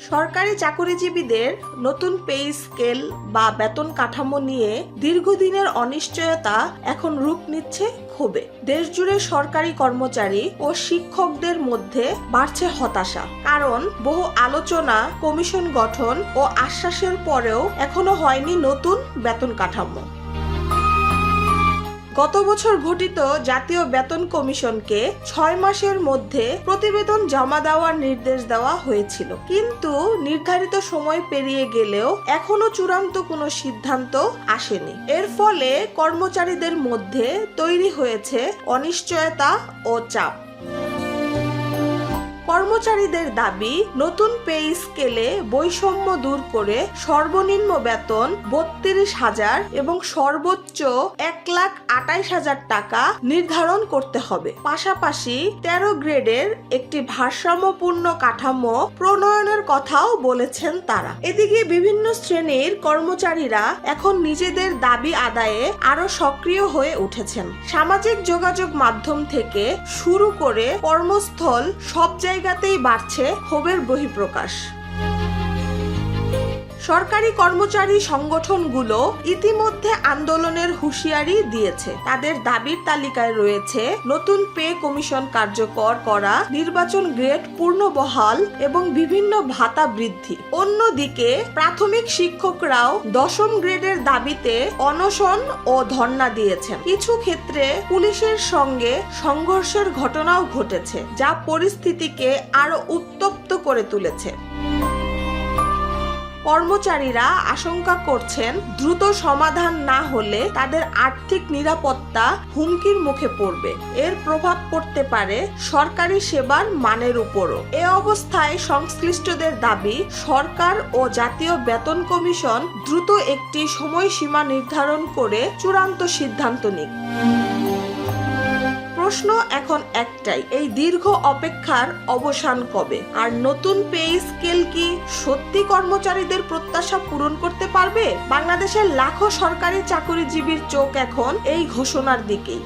সরকারি চাকরিজীবীদের নতুন পে স্কেল বা বেতন কাঠামো নিয়ে দীর্ঘদিনের অনিশ্চয়তা এখন রূপ নিচ্ছে ক্ষোভে। দেশজুড়ে সরকারি কর্মচারী ও শিক্ষকদের মধ্যে বাড়ছে হতাশা, কারণ বহু আলোচনা, কমিশন গঠন ও আশ্বাসের পরেও এখনো হয়নি নতুন বেতন কাঠামো। গত বছর গঠিত জাতীয় বেতন কমিশনকে 6 মাসের মধ্যে প্রতিবেদন জমা দেওয়ার নির্দেশ দেওয়া হয়েছিল, কিন্তু নির্ধারিত সময় পেরিয়ে গেলেও এখনো চূড়ান্ত কোনো সিদ্ধান্ত আসেনি। এর ফলে কর্মচারীদের মধ্যে তৈরি হয়েছে অনিশ্চয়তা ও চাপ। কর্মচারীদের দাবি, নতুন পে স্কেলে বৈষম্য দূর করে সর্বনিম্ন বেতন 32,000 এবং সর্বোচ্চ 1,28,000 টাকা নির্ধারণ করতে হবে। পাশাপাশি 13 গ্রেডের একটি ভারসাম্যপূর্ণ কাঠামো প্রণয়নের কথাও বলেছেন তারা। এদিকে বিভিন্ন শ্রেণীর কর্মচারীরা এখন নিজেদের দাবি আদায়ে আরো সক্রিয় হয়ে উঠেছেন। সামাজিক যোগাযোগ মাধ্যম থেকে শুরু করে কর্মস্থল সব জায়গাতেই বাড়ছে ক্ষোভের বহিঃপ্রকাশ। সরকারি কর্মচারী সংগঠনগুলো ইতিমধ্যে আন্দোলনের হুঁশিয়ারি দিয়েছে। তাদের দাবির তালিকায় রয়েছে নতুন পে কমিশন কার্যকর করা, নির্বাচন গ্রেড পূর্ণবহাল এবং বিভিন্ন ভাতা বৃদ্ধি। অন্যদিকে প্রাথমিক শিক্ষকরাও 10ম গ্রেডের দাবিতে অনশন ও ধর্ণা দিয়েছেন। কিছু ক্ষেত্রে পুলিশের সঙ্গে সংঘর্ষের ঘটনাও ঘটেছে, যা পরিস্থিতিকে আরো উত্তপ্ত করে তুলেছে। কর্মচারীরা আশঙ্কা করছেন, দ্রুত সমাধান না হলে তাদের আর্থিক নিরাপত্তা হুমকির মুখে পড়বে। এর প্রভাব পড়তে পারে সরকারি সেবার মানের উপরও। এ অবস্থায় সংশ্লিষ্টদের দাবি, সরকার ও জাতীয় বেতন কমিশন দ্রুত একটি সময়সীমা নির্ধারণ করে চূড়ান্ত সিদ্ধান্ত নিক। প্রশ্ন এখন একটাই, এই দীর্ঘ অপেক্ষার অবসান কবে? আর নতুন পে স্কেল কি সত্যি কর্মচারীদের প্রত্যাশা পূরণ করতে পারবে? বাংলাদেশের লাখো সরকারি চাকরিজীবীর চোখ এখন এই ঘোষণার দিকেই।